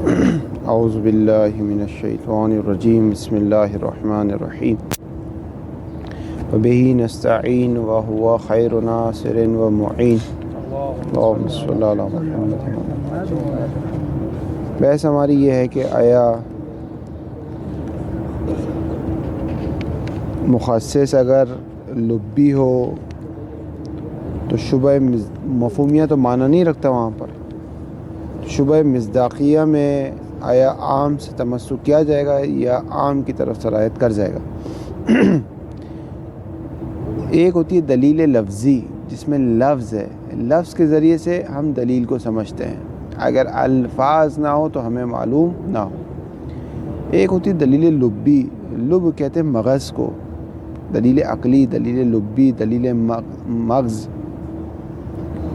اعوذ باللہ من الشیطان الرجیم بسم اللہ الرحمن الرحیم وبہ نستعین وہو خیر ناصر ومعین اللہم صلی علی محمد۔ بحث ہماری یہ ہے کہ آیا مخصص اگر لبی ہو تو شبہ مفہومیہ تو معنی نہیں رکھتا وہاں پر، شبہ مصداقیہ میں آیا عام سے تمسک کیا جائے گا یا عام کی طرف سرایت کر جائے گا۔ ایک ہوتی ہے دلیل لفظی جس میں لفظ ہے، لفظ کے ذریعے سے ہم دلیل کو سمجھتے ہیں، اگر الفاظ نہ ہو تو ہمیں معلوم نہ ہو۔ ایک ہوتی ہے دلیل لبی، لب کہتے ہیں مغز کو، دلیل عقلی، دلیل لبی، دلیل مغز۔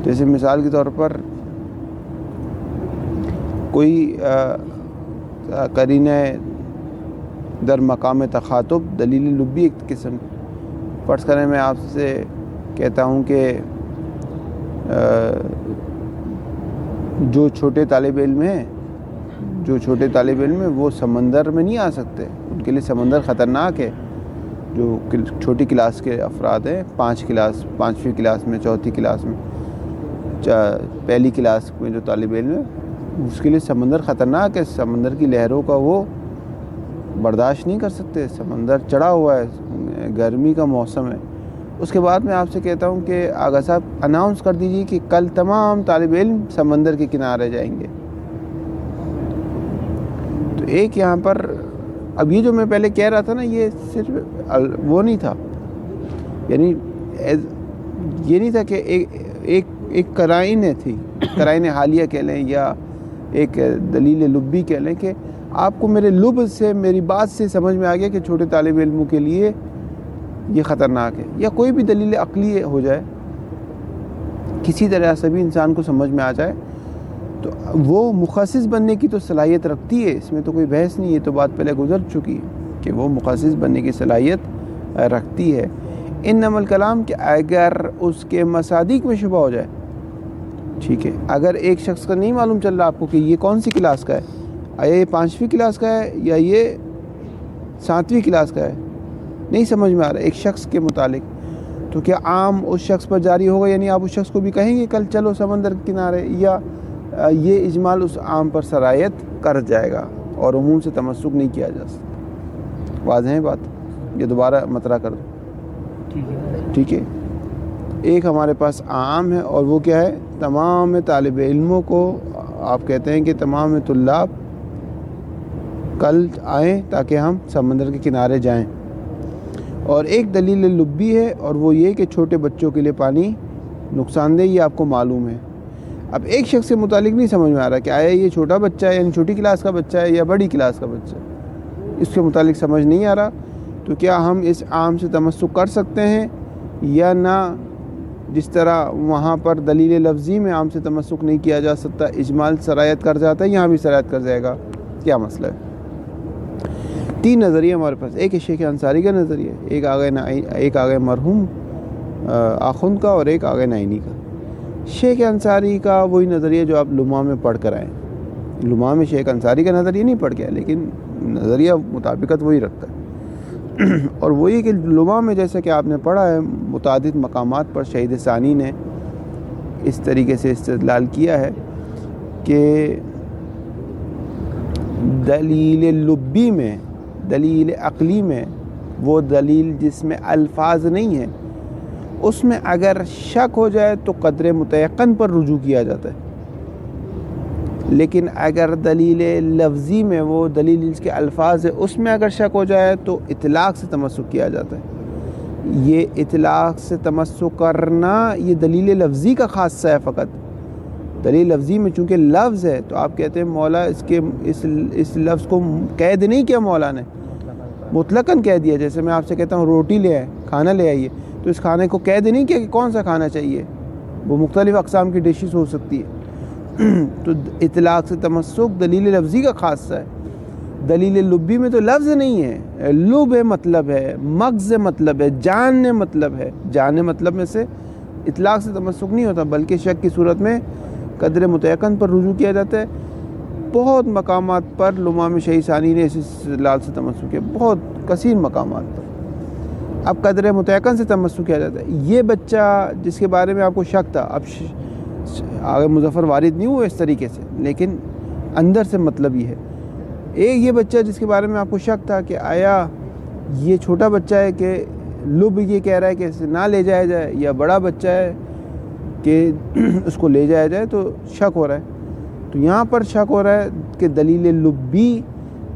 جیسے مثال کے طور پر کوئی قرینہ در مقام تخاطب، دلیل لبی ایک قسم۔ فرض کریں میں آپ سے کہتا ہوں کہ جو چھوٹے طالب علم ہیں وہ سمندر میں نہیں آ سکتے، ان کے لیے سمندر خطرناک ہے۔ جو چھوٹی کلاس کے افراد ہیں، 5ویں کلاس میں، 4تھی کلاس میں، پہلی کلاس میں جو طالب علم ہے، اس کے لیے سمندر خطرناک ہے، سمندر کی لہروں کا وہ برداشت نہیں کر سکتے، سمندر چڑھا ہوا ہے، گرمی کا موسم ہے۔ اس کے بعد میں آپ سے کہتا ہوں کہ آغا صاحب اناؤنس کر دیجئے کہ کل تمام طالب علم سمندر کے کنارے جائیں گے۔ تو ایک یہاں پر اب یہ جو میں پہلے کہہ رہا تھا نا، یہ صرف وہ نہیں تھا، یعنی یہ نہیں تھا کہ ایک قرائن تھی، قرائن حالیہ کہہ لیں یا ایک دلیل لبی کہہ لیں، کہ آپ کو میرے لب سے، میری بات سے سمجھ میں آ گیا کہ چھوٹے طالب علموں کے لیے یہ خطرناک ہے، یا کوئی بھی دلیل عقلی ہو جائے، کسی طرح سے بھی انسان کو سمجھ میں آ جائے تو وہ مخصص بننے کی تو صلاحیت رکھتی ہے، اس میں تو کوئی بحث نہیں ہے، تو بات پہلے گزر چکی ہے کہ وہ مخصص بننے کی صلاحیت رکھتی ہے۔ انما الکلام کہ اگر اس کے مصادیق میں شبہ ہو جائے، ٹھیک ہے، اگر ایک شخص کا نہیں معلوم چل رہا آپ کو کہ یہ کون سی کلاس کا ہے، آیا یہ 5ویں کلاس کا ہے یا یہ 7ویں کلاس کا ہے، نہیں سمجھ میں آ رہا ایک شخص کے متعلق، تو کیا عام اس شخص پر جاری ہوگا؟ یعنی آپ اس شخص کو بھی کہیں گے کل چلو سمندر کے کنارے، یا یہ اجمال اس عام پر سرایت کر جائے گا اور عموم سے تمسک نہیں کیا جا سکتا؟ واضح ہے بات؟ یہ دوبارہ مطرح کر دو، ٹھیک ہے۔ ایک ہمارے پاس عام ہے اور وہ کیا ہے، تمام طالب علموں کو آپ کہتے ہیں کہ تمام طلاب کل آئیں تاکہ ہم سمندر کے کنارے جائیں، اور ایک دلیل لبی ہے اور وہ یہ کہ چھوٹے بچوں کے لیے پانی نقصان دہ، یہ آپ کو معلوم ہے۔ اب ایک شخص سے متعلق نہیں سمجھ میں آ رہا کہ آیا یہ چھوٹا بچہ ہے، یعنی چھوٹی کلاس کا بچہ ہے یا بڑی کلاس کا بچہ ہے، اس کے متعلق سمجھ نہیں آ رہا، تو کیا ہم اس عام سے تمسک کر سکتے ہیں یا نہ؟ جس طرح وہاں پر دلیل لفظی میں عام سے تمسک نہیں کیا جا سکتا، اجمال سرایت کر جاتا ہے، یہاں بھی سرایت کر جائے گا، کیا مسئلہ ہے؟ 3 نظریے ہمارے پاس، ایک ہے شیخ انصاری کا نظریہ، ایک آگے مرحوم آخوند کا، اور ایک آگے نعینی کا۔ شیخ انصاری کا وہی نظریہ جو آپ لمحہ میں پڑھ کر آئیں، لمحہ میں شیخ انصاری کا نظریہ نہیں پڑھ کے، لیکن نظریہ مطابقت وہی رکھتا ہے، اور وہی کہ لمحہ میں جیسا کہ آپ نے پڑھا ہے، متعدد مقامات پر شہید ثانی نے اس طریقے سے استدلال کیا ہے کہ دلیل لبی میں، دلیل عقلی میں، وہ دلیل جس میں الفاظ نہیں ہیں، اس میں اگر شک ہو جائے تو قدر متیقن پر رجوع کیا جاتا ہے، لیکن اگر دلیل لفظی میں، وہ دلیل جس کے الفاظ ہے، اس میں اگر شک ہو جائے تو اطلاق سے تمسک کیا جاتا ہے۔ یہ اطلاق سے تمسک کرنا یہ دلیل لفظی کا خاصہ ہے فقط۔ دلیل لفظی میں چونکہ لفظ ہے تو آپ کہتے ہیں مولا اس لفظ کو قید نہیں کیا، مولا نے مطلقاً کہہ دیا۔ جیسے میں آپ سے کہتا ہوں روٹی لے آئے، کھانا لے آئیے، تو اس کھانے کو قید نہیں کیا کہ کون سا کھانا چاہیے، وہ مختلف اقسام کی ڈشز ہو سکتی ہے۔ تو اطلاق سے تمسک دلیل لفظی کا خاصہ ہے۔ دلیل لبی میں تو لفظ نہیں ہے، لب مطلب ہے، مغز مطلب ہے، جان مطلب ہے، جان مطلب میں سے اطلاق سے تمسک نہیں ہوتا، بلکہ شک کی صورت میں قدر متیقن پر رجوع کیا جاتا ہے۔ بہت مقامات پر امام شاہی ثانی نے اس استدلال سے تمسک کیا، بہت کثیر مقامات پر۔ اب قدر متیقن سے تمسک کیا جاتا ہے۔ یہ بچہ جس کے بارے میں آپ کو شک تھا، اب آگے مظفر وارد نہیں ہوئے اس طریقے سے، لیکن اندر سے مطلب یہ ہے، ایک یہ بچہ جس کے بارے میں آپ کو شک تھا کہ آیا یہ چھوٹا بچہ ہے کہ لب یہ کہہ رہا ہے کہ اسے نہ لے جایا جائے، یا بڑا بچہ ہے کہ اس کو لے جایا جائے، تو شک ہو رہا ہے۔ تو یہاں پر شک ہو رہا ہے کہ دلیل لبی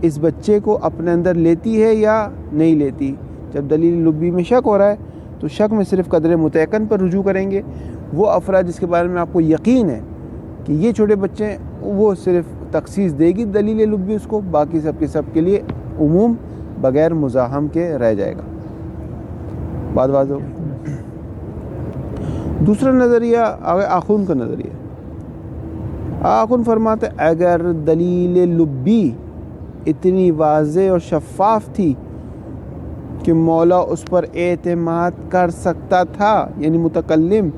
اس بچے کو اپنے اندر لیتی ہے یا نہیں لیتی۔ جب دلیل لبی میں شک ہو رہا ہے تو شک میں صرف قدر متیقن پر رجوع کریں گے۔ وہ افراد جس کے بارے میں آپ کو یقین ہے کہ یہ چھوٹے بچے ہیں، وہ صرف تخصیص دے گی دلیل لبی اس کو، باقی سب کے سب کے لیے عموم بغیر مزاحم کے رہ جائے گا۔ بات واضح ہو۔ دوسرا نظریہ آخون کا نظریہ۔ آخون فرماتے اگر دلیل لبی اتنی واضح اور شفاف تھی کہ مولا اس پر اعتماد کر سکتا تھا، یعنی متکلم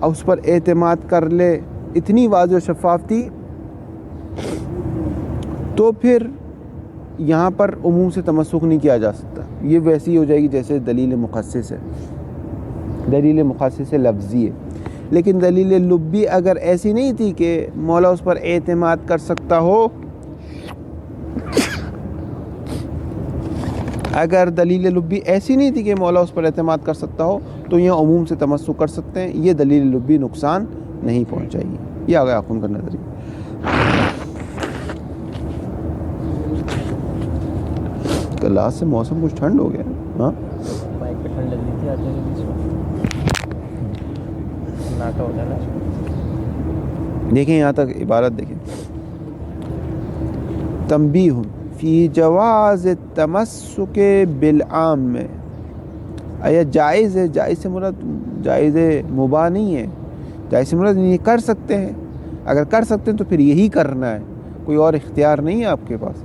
اس پر اعتماد کر لے، اتنی واضح اور شفاف تھی، تو پھر یہاں پر عموم سے تمسک نہیں کیا جا سکتا۔ یہ ویسی ہو جائے گی جیسے دلیل مخصص ہے، دلیل مخصص لفظی ہے۔ لیکن دلیل لبی اگر ایسی نہیں تھی کہ مولا اس پر اعتماد کر سکتا ہو، اگر دلیل لبی ایسی نہیں تھی کہ مولا اس پر اعتماد کر سکتا ہو، تو یہ عموم سے تمسک کر سکتے ہیں، یہ دلیل لبی نقصان نہیں پہنچائے گی۔ یہ آگے آخون کا نظریہ۔ کل سے موسم کچھ ٹھنڈ ہو گیا، ہاں بائک پہ ٹھنڈ لگ رہی تھی آتے ہوئے، ناٹا ہو جانا۔ دیکھیں یہاں تک عبارت دیکھیں، تنبیہ فی جواز تمسک بالعام میں، آیا جائز ہے؟ جائز سے مراد جائز مباح نہیں ہے، جائز سے مراد یہ کر سکتے ہیں، اگر کر سکتے ہیں تو پھر یہی کرنا ہے، کوئی اور اختیار نہیں ہے آپ کے پاس۔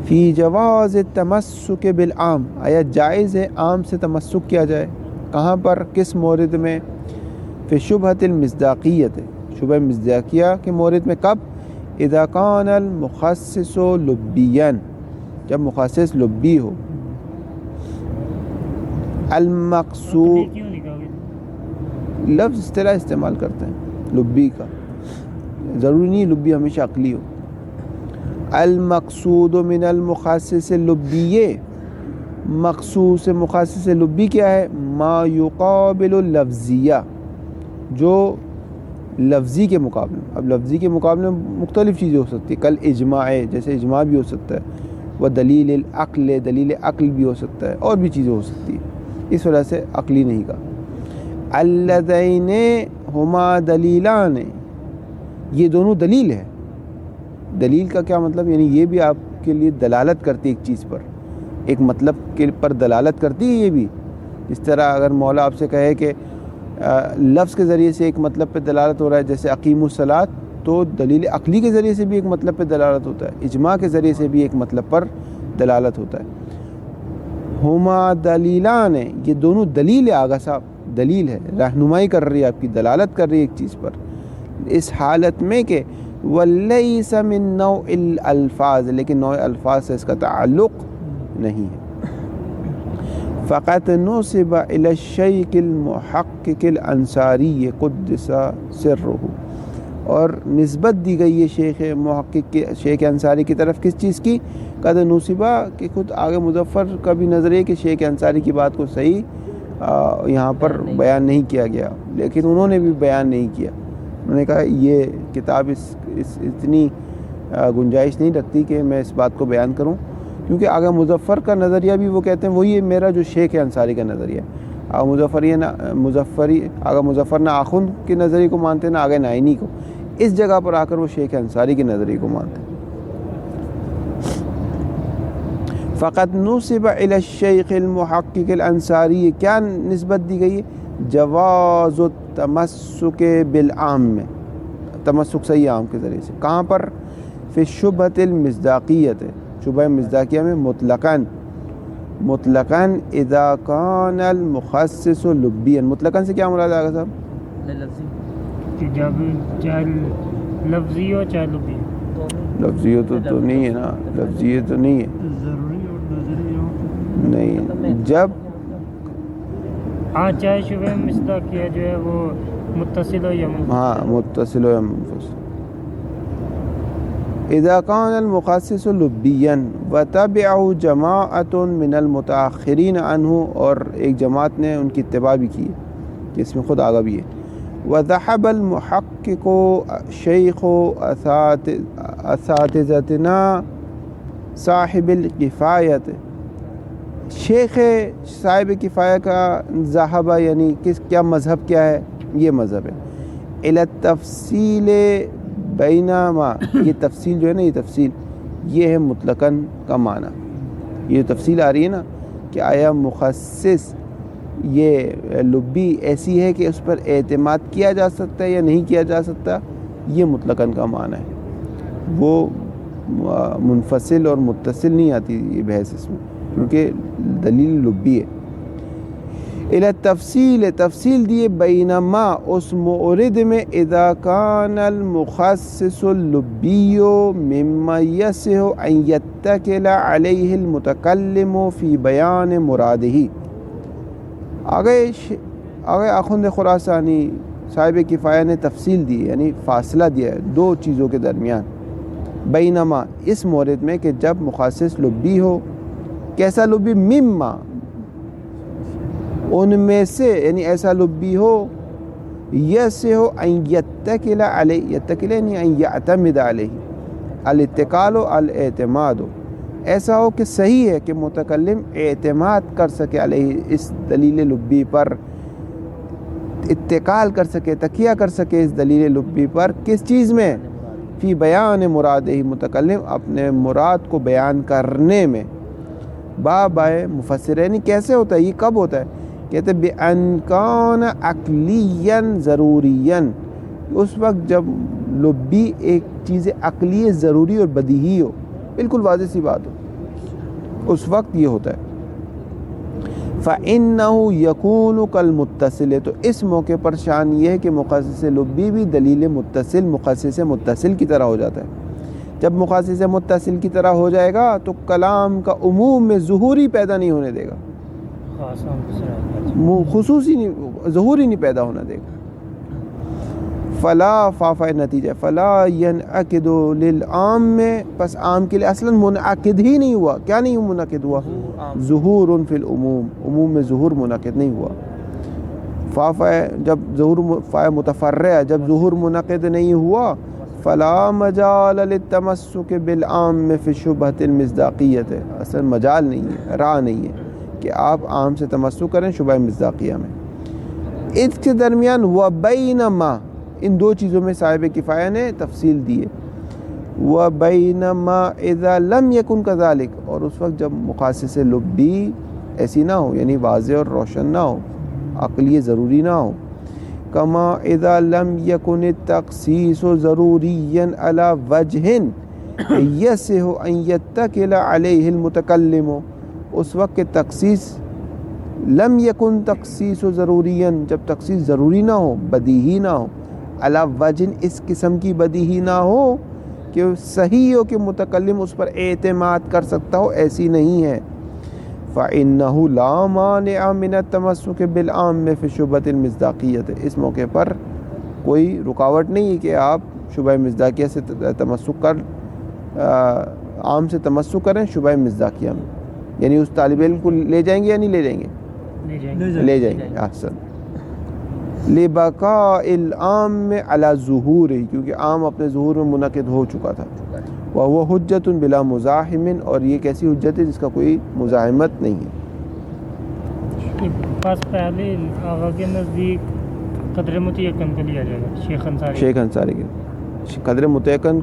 فی جواز تمسک بالعام، آیا جائز ہے عام سے تمسک کیا جائے؟ کہاں پر؟ کس مورد میں؟ فی شبہۃ المصداقیت، شبہ مصداقیہ کے مورد میں۔ کب؟ اذا کان المخصص لبیا، جب مخصص لبی ہو۔ المقصود لفظ اصطلاح استعمال کرتے ہیں لبی کا، ضروری نہیں لبی ہمیشہ عقلی ہو۔ المقصود من المخصص لبی، مخصوص مخصص لبی کیا ہے؟ ما یقابل اللفظیہ، جو لفظی کے مقابلے میں، اب لفظی کے مقابلے میں مختلف چیزیں ہو سکتی ہیں، کل اجماع ہے، جیسے اجماع بھی ہو سکتا ہے، وہ دلیل العقل، دلیل عقل بھی ہو سکتا ہے، اور بھی چیزیں ہو سکتی ہیں، اس وجہ سے عقلی نہیں کہا۔ اللذین ہما دلیلان، یہ دونوں دلیل ہے۔ دلیل کا کیا مطلب؟ یعنی یہ بھی آپ کے لیے دلالت کرتی ہے ایک چیز پر، ایک مطلب کے پر دلالت کرتی ہے یہ بھی۔ اس طرح اگر مولا آپ سے کہے کہ لفظ کے ذریعے سے ایک مطلب پہ دلالت ہو رہا ہے، جیسے اقیم الصلاۃ، تو دلیل عقلی کے ذریعے سے بھی ایک مطلب پہ دلالت ہوتا ہے، اجماع کے ذریعے سے بھی ایک مطلب پر دلالت ہوتا ہے۔ ہما دلیلان، یہ دونوں دلیل ہے، آغا صاحب دلیل ہے، رہنمائی کر رہی ہے آپ کی، دلالت کر رہی ہے ایک چیز پر، اس حالت میں کہ وَلَيْسَ مِن نَوْعِ الْأَلْفَاظِ، لیکن نوع الفاظ سے اس کا تعلق نہیں ہے۔ فقط نُسِبَ إِلَى الشَّيْخِ الْمُحَقِّقِ الْأَنصَارِيِّ قُدِّسَ سِرُّهُ، اور نسبت دی گئی ہے شیخ محقق کے، شیخ انصاری کی طرف، کس چیز کی؟ قد نصبہ، کہ خود آگے مظفر کا بھی نظریہ کہ شیخ انصاری کی بات کو صحیح یہاں پر بیان نہیں کیا گیا، لیکن انہوں نے بھی بیان نہیں کیا، انہوں نے کہا یہ کتاب اتنی گنجائش نہیں رکھتی کہ میں اس بات کو بیان کروں، کیونکہ آگے مظفر کا نظریہ بھی وہ کہتے ہیں وہی ہے میرا جو شیخ انصاری کا نظریہ ہے۔ آگے مظفر نہ آخوند کے نظریے کو مانتے نہ آگے نائینی کو، اس جگہ پر آ کر وہ شیخ انصاری کے نظریے کو مانتے ہیں۔ فقط نصب إلى الشیخ المحقق الانصاری، کیا نسبت دی گئی ہے؟ جواز التمسک بالعام میں، تمسک صحیح عام کے ذریعے سے۔ کہاں پر؟ فی شبہۃ المصداقیت، شبہ مصداقیہ میں، مطلقاً اذا کان المخصص لبیا، مطلقاً سے کیا مراد آگا صاحب؟ لفظی، کہ جب چاہے لفظی ہو چاہے لبی ہو، لفظیت تو نہیں ہے نا، لفظیت تو نہیں ہے، ضروری اور نظری نہیں جب ہاں چاہے شبہ مصداقیہ جو ہے وہ متصل ہو یا منفصل. ہاں متصل و یا منفصل. اذا كان المخصص لبيا وتبعه جماعة من المتأخرين عنه، اور ایک جماعت نے ان کی اتباع بھی کی ہے کہ اس میں خود آگا بھی ہے. وذهب المحقق شیخ اساتذتنا صاحب الکفایت، شیخ صاحب کفایہ کا ذہبہ یعنی کیا مذہب کیا ہے، یہ مذہب ہے. الی التفصیل بینما، یہ تفصیل جو ہے نا، یہ تفصیل یہ ہے مطلقاً کا معنی. یہ تفصیل آ رہی ہے نا کہ آیا مخصص یہ لبی ایسی ہے کہ اس پر اعتماد کیا جا سکتا ہے یا نہیں کیا جا سکتا، یہ مطلقاً کا معنی ہے. وہ منفصل اور متصل نہیں آتی یہ بحث اس میں، کیونکہ دلیل لبی ہے. الی تفصیل، تفصیل دیے بینما اس مورد میں، اذا کان المخصص اللبی مما یصح ان یتکل علیہ المتکلم فی بیان مرادہ. آگے آخوند خراسانی صاحب کفایہ نے تفصیل دی، یعنی فاصلہ دیا ہے دو چیزوں کے درمیان. بینما اس مورد میں کہ جب مخصص لبی ہو، کیسا لبی، مما ان میں سے، یعنی ایسا لبی ہو، یصح ان یتکل علیہ، یتکل یعنی ان یعتمد علیہ، الاتکال و الاعتماد، ایسا ہو کہ صحیح ہے کہ متکلم اعتماد کر سکے علیہ، اس دلیل لبی پر اتکال کر سکے، تکیہ کر سکے اس دلیل لبی پر. کس چیز میں، فی بیان مرادہ، متکلم اپنے مراد کو بیان کرنے میں. بائے مفسرین کیسے ہوتا ہے، یہ کب ہوتا ہے، کہتے ہیں بِأَنْ كَانَ عَقْلِيًّا ضَرُورِيًّا، اس وقت جب لبی ایک چیز عقلی ضروری اور بدیہی ہو، بالکل واضح سی بات ہو، اس وقت یہ ہوتا ہے. فَإِنَّهُ يَكُونُ كَالْمُتَّصِلِ، تو اس موقع پر شان یہ ہے کہ مخصص لبی بھی دلیل متصل، مخصص متصل کی طرح ہو جاتا ہے. جب مخصص متصل کی طرح ہو جائے گا تو کلام کا عموم میں ظہوری پیدا نہیں ہونے دے گا، خصوصی نہیں، ظہوری نہیں پیدا ہونا دے گا. فلا فافا نتیجہ، فلا ینعقد للعام میں، پس عام کے لیے اصلا منعقد ہی نہیں ہوا. کیا نہیں منعقد ہوا، ظہور فی العموم، عموم میں ظہور منعقد نہیں ہوا. فافا جب ظہور، فا متفرع جب ظہور منعقد نہیں ہوا، فلا مجال للتمسک بالعام فی شبہۃ المصداقیت، اصلا مجال نہیں ہے، راہ نہیں ہے کہ آپ عام سے تمسک کریں شبہ مصداقیہ میں. اس کے درمیان وبینما، ان دو چیزوں میں صاحب کفایہ نے تفصیل دی ہے. وبینما اذا لم یکن کذالک، اور اس وقت جب مخصص لبی ایسی نہ ہو، یعنی واضح اور روشن نہ ہو، عقلی ضروری نہ ہو. کما اذا لم یکن التخصیص ضروریا علی وجہ یصح ان یتکل علیہ المتکلم، اس وقت کہ تخصیص لم یکن تخصیص ضروریا، جب تخصیص ضروری نہ ہو، بدیہی نہ ہو، علی وجہ اس قسم کی بدیہی نہ ہو کہ صحیح ہو کہ متکلم اس پر اعتماد کر سکتا ہو، ایسی نہیں ہے. فَإِنَّهُ لَا مَانِعَ مِنَ التَّمَسُّكِ بِالْعَامِّ فِي شُبْهَةِ الْمِصْدَاقِيَّةِ، اس موقع پر کوئی رکاوٹ نہیں ہے کہ آپ شبہ مصداقیہ سے تمسک کر، عام سے تمسک کریں شبہ مصداقیہ میں. یعنی اس طالب علم کو لے جائیں گے یا نہیں لے جائیں گے، لے جائیں گے. احسن. لِبَقَاءِ الْعَامِّ عَلَى ظُهُورِهِ، کیونکہ عام اپنے ظہور میں منعقد ہو چکا تھا. وَهُوَ حُجَّةٌ بِلَا مُزَاحِمٍ، اور یہ ایک ایسی حجت ہے جس کا کوئی مزاحمت نہیں ہے. بس پہلے آغا کے نزدیک قدر متیقن کو لیا جائے گا، شیخ انصاری کے قدر متیقن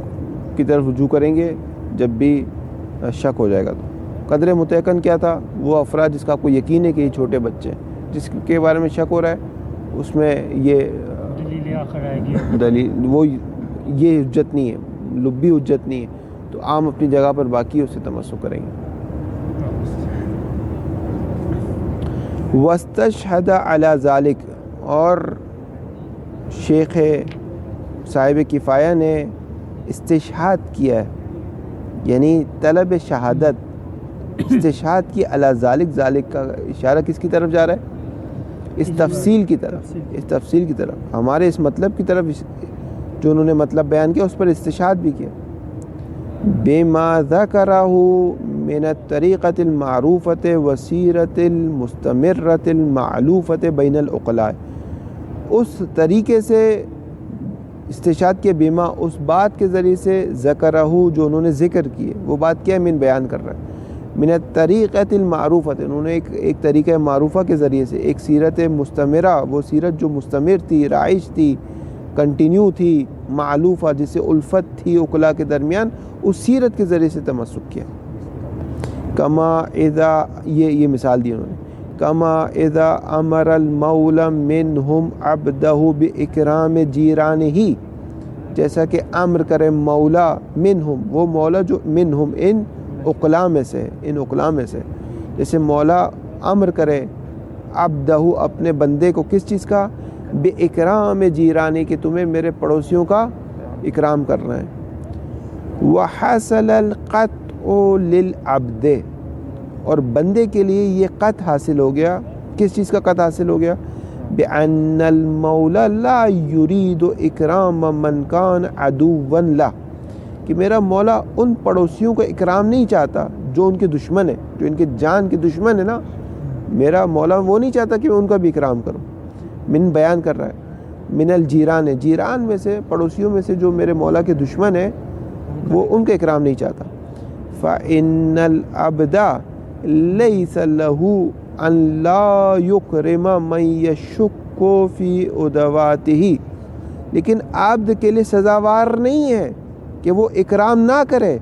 کی طرف رجوع کریں گے جب بھی شک ہو جائے گا. تو قدر متیقن کیا تھا، وہ افراد جس کا کوئی یقین ہے کہ یہ چھوٹے بچے ہیں، جس کے بارے میں شک ہو رہا ہے، اس میں یہ دلیل آخر آئے گی، دلیل وہ یہ حجت نہیں ہے، لبی حجت نہیں ہے، تو عام اپنی جگہ پر باقی اس سے تمسک کریں گے. وَاسْتَشْهَدَ عَلَى ذَلِكَ، اور شیخ صاحب کفایہ نے استشہاد کیا ہے یعنی طلب شہادت استشہاد کی علی ذالک، ذالک کا اشارہ کس کی طرف جا رہا ہے؟ اس تفصیل کی طرف، اس تفصیل کی طرف، ہمارے اس مطلب کی طرف جو انہوں نے مطلب بیان کیا اس پر استشہاد بھی کیا. بما ذکرہ من الطریقۃ المعروفۃ وسیرۃ المستمرۃ المعلوفۃ بین العقلاء، اس طریقے سے استشہاد کے بیما، اس بات کے ذریعے سے ذکرہ جو انہوں نے ذکر کیے، وہ بات کیا من بیان کر رہا ہے. من الطریقۃ المعروفۃ، انہوں نے ایک طریقہ معروفہ کے ذریعے سے، ایک سیرت مستمرہ، وہ سیرت جو مستمر تھی، رائج تھی، کنٹینیو تھی، معلوفہ جس سے الفت تھی عقلاء کے درمیان، اس سیرت کے ذریعے سے تمسک کیا. کما اذا، یہ مثال دی انہوں نے، کما اذا امر المولا منہم عبدہ باکرام جیرانہ، جیسا کہ امر کرے مولا منہم، وہ مولا جو منہم ان عقلاء میں سے، ان عقلاء میں سے، جیسے مولا امر کرے عبدہ اپنے بندے کو کس چیز کا؟ باکرام جیرانی، کہ تمہیں میرے پڑوسیوں کا اکرام کرنا ہے. وحصل القطع للعبد، اور بندے کے لیے یہ قطع حاصل ہو گیا. کس چیز کا قطع حاصل ہو گیا؟ بأن المولا لا يريد اکرام من کان عدوا له، کہ میرا مولا ان پڑوسیوں کا اکرام نہیں چاہتا جو ان کے دشمن ہیں، جو ان کے جان کے دشمن ہیں نا، میرا مولا وہ نہیں چاہتا کہ میں ان کا بھی اکرام کروں. من بیان کر رہا ہے، من الجیران، جیران میں سے، پڑوسیوں میں سے جو میرے مولا کے دشمن ہیں، وہ ان کا اکرام نہیں چاہتا. فإن العبد ليس له ان لا يكرم من يشك في عدواته، لیکن عبد کے لیے سزاوار نہیں ہے کہ وہ اکرام نہ کرے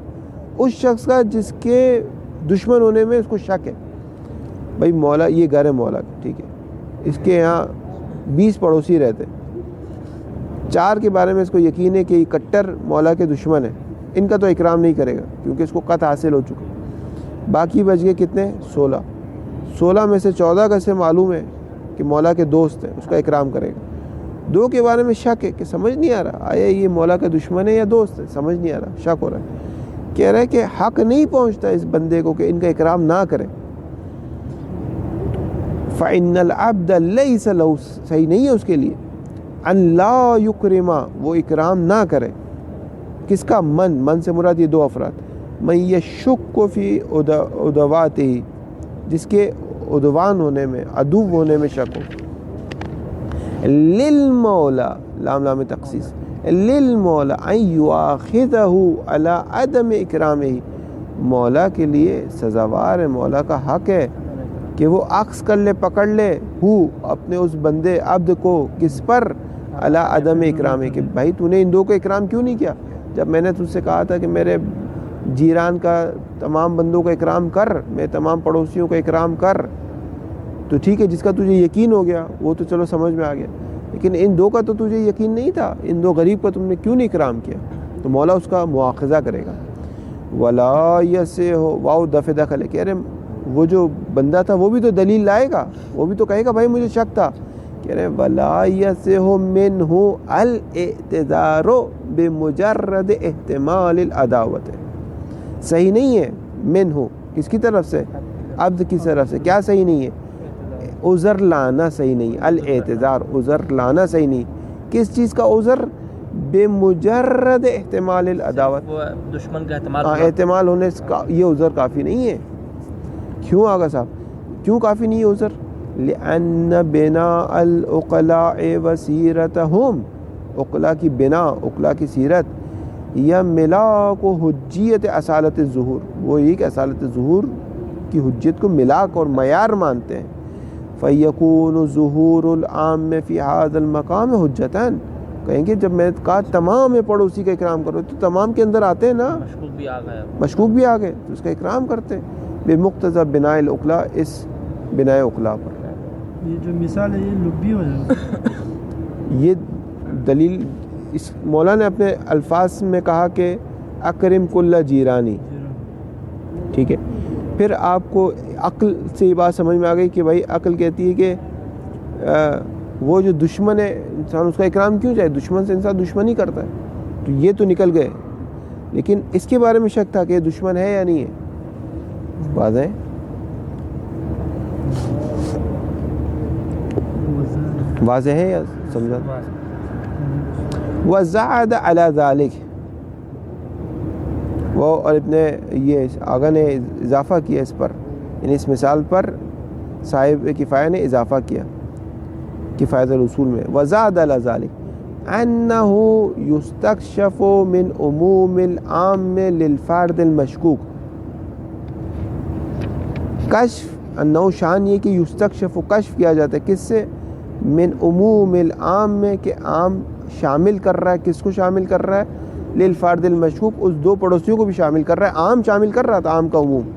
اس شخص کا جس کے دشمن ہونے میں اس کو شک ہے. بھائی مولا، یہ گھر ہے مولا کا، ٹھیک ہے، اس کے یہاں 20 پڑوسی رہتے، 4 کے بارے میں اس کو یقین ہے کہ یہ کٹر مولا کے دشمن ہیں، ان کا تو اکرام نہیں کرے گا کیونکہ اس کو قطع حاصل ہو چکا. باقی بچ گئے کتنے؟ 16 میں سے 14 کا سے معلوم ہے کہ مولا کے دوست ہیں، اس کا اکرام کرے گا. 2 کے بارے میں شک ہے کہ سمجھ نہیں آ رہا آیا یہ مولا کا دشمن ہے یا دوست ہے، سمجھ نہیں آ رہا، شک ہو رہا ہے. کہہ رہا ہے کہ حق نہیں پہنچتا اس بندے کو کہ ان کا اکرام نہ کرے. فإن العبد ليس له، صحیح نہیں ہے اس کے لیے، ان لا یکرم، وہ اکرام نہ کرے. کس کا؟ من سے مراد یہ 2 افراد، من یشک فی عدواته، جس کے عدوان ہونے میں، عدو ہونے میں شک ہو. للمولا، لام تخصیص، للمولا ان یؤاخذہ علی عدم اکرامہ، مولا کے لیے سزاوار ہے، مولا کا حق ہے کہ وہ عکس کر لے، پکڑ لے اپنے اس بندے عبد کو، کس پر؟ علی عدم اکرامہ، کہ بھائی تو نے ان 2 کو اکرام کیوں نہیں کیا؟ جب میں نے تجھ سے کہا تھا کہ میرے جیران کا تمام بندوں کا اکرام کر، میں تمام پڑوسیوں کا اکرام کر، تو ٹھیک ہے، جس کا تجھے یقین ہو گیا وہ تو چلو سمجھ میں آ گیا، لیکن ان 2 کا تو تجھے یقین نہیں تھا، ان 2 غریب کا تم نے کیوں نہیں اکرام کیا؟ تو مولا اس کا مواخذہ کرے گا. ولا یسہ، واو دفع دخل ہے، کہہ رہے وہ جو بندہ تھا وہ بھی تو دلیل لائے گا، وہ بھی تو کہے گا بھائی مجھے شک تھا. کہہ رہے ولا یسہ منہ الاعتذار بمجرد احتمال العداوت، صحیح نہیں ہے منہ، کس کی طرف سے؟ عبد کی طرف سے. کیا صحیح نہیں ہے؟ عذر لانا صحیح نہیں، الاعتذار، عذر لانا صحیح نہیں. کس چیز کا عذر؟ بمجرد احتمال العداوت، وہ دشمن کا احتمال ہونے کا یہ عذر کافی نہیں ہے. کیوں آگا صاحب، کیوں کافی نہیں ہے عذر؟ لأن بناء العقلاء وسیرتہم، عقلاء کی بنا، عقلاء کی سیرت، یا ملاک و حجیت اصالت الظہور، وہ یہ کہ اصالت ظہور کی حجیت کو ملاک اور معیار مانتے ہیں. فیکون ظہور العام فی هذا المقام حجتاً، کہیں گے جب میں کہا تمام پڑوسی کا اکرام کرو تو تمام کے اندر آتے ہیں نا، مشکوک بھی آ گئے تو اس کا اکرام کرتے ہیں. بمقتضی بناء العقلاء، اس بناء عقلاء پر. یہ جو مثال ہے یہ لبی ہو جائے، یہ دلیل اس مولا نے اپنے الفاظ میں کہا کہ اکرم کل جیرانی، ٹھیک ہے. پھر آپ کو عقل سے یہ بات سمجھ میں آ گئی کہ بھائی عقل کہتی ہے کہ وہ جو دشمن ہے انسان اس کا اکرام کیوں چاہے؟ دشمن سے انسان دشمنی کرتا ہے. تو یہ تو نکل گئے لیکن اس کے بارے میں شک تھا کہ یہ دشمن ہے یا نہیں ہے. واضح ہے. واضح ہے یا سمجھا؟ وزاد علی ذالک، وہ اور ابن یہ آگا نے اضافہ کیا اس پر، یعنی اس مثال پر صاحب کفایہ نے اضافہ کیا کفایت الرسول میں. وزاد علی ذالک انہ یستکشف من عموم العام للفرد المشکوک. کشف انہ شان یہ کہ یستکشف کشف کیا جاتا ہے کس سے؟ من عموم العام میں، کہ عام شامل کر رہا ہے. کس کو شامل کر رہا ہے؟ للفرد المشکوک، اس دو پڑوسیوں کو بھی شامل کر رہا ہے. عام شامل کر رہا تھا، عام کا عموم.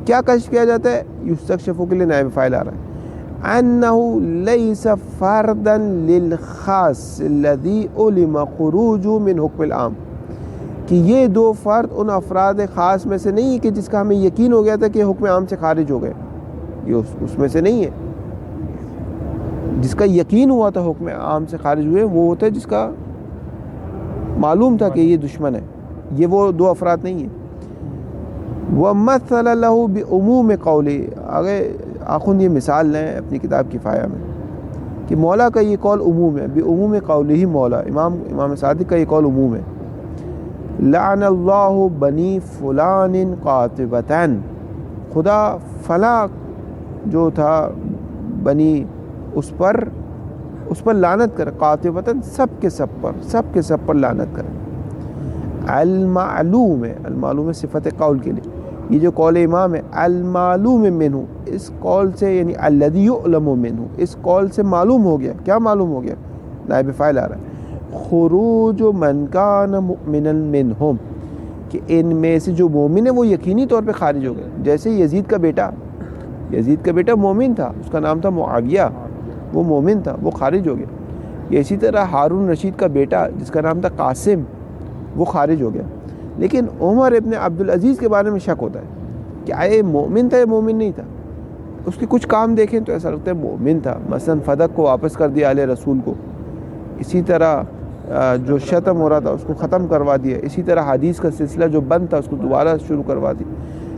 کیا کشف کیا جاتا ہے؟ یستکشف کے لیے نائب فاعل آ رہا ہے. انه ليس فردا للخاص الذي علم خروج من حکم العام، کہ یہ دو فرد ان افراد خاص میں سے نہیں ہے کہ جس کا ہمیں یقین ہو گیا تھا کہ حکم عام سے خارج ہو گئے. یہ اس میں سے نہیں ہے. جس کا یقین ہوا تھا حکم عام سے خارج ہوئے وہ ہوتا ہے جس کا معلوم تھا کہ یہ دشمن ہے. یہ وہ دو افراد نہیں ہیں. وَمَثَلَ لَهُ بِعُمُومِ قَوْلِ، آگے آخوند یہ مثال لیں اپنی کتاب کفایہ میں کہ مولا کا یہ قول عموم ہے. بعموم قول ہی مولا، امام صادق کا یہ قول عموم ہے. لعن اللہ بنی فلان قاطبتاً، خدا فلاں جو تھا بنی اس پر لعنت کرے. قاطبتاً سب کے سب پر لعنت کرے. المعلوم ہے، المعلوم ہے صفت قول کے لیے. یہ جو قول امام ہے المعلوم منہ، اس قول سے یعنی الذی یعلم منہ، اس قول سے معلوم ہو گیا. کیا معلوم ہو گیا؟ نائب فاعل آ رہا ہے. خروج من کان مؤمنا منہم، کہ ان میں سے جو مومن ہے وہ یقینی طور پہ خارج ہو گئے. جیسے یزید کا بیٹا مومن تھا، اس کا نام تھا معاویہ، وہ مومن تھا، وہ خارج ہو گیا. اسی طرح ہارون رشید کا بیٹا جس کا نام تھا قاسم، وہ خارج ہو گیا. لیکن عمر ابن عبدالعزیز کے بارے میں شک ہوتا ہے کہ آئے مومن تھا یا مومن نہیں تھا. اس کے کچھ کام دیکھیں تو ایسا لگتا ہے مومن تھا. مثلا فدق کو واپس کر دیا آل رسول کو. اسی طرح جو شتم ہو رہا تھا اس کو ختم کروا دیا. اسی طرح حدیث کا سلسلہ جو بند تھا اس کو دوبارہ شروع کروا دی.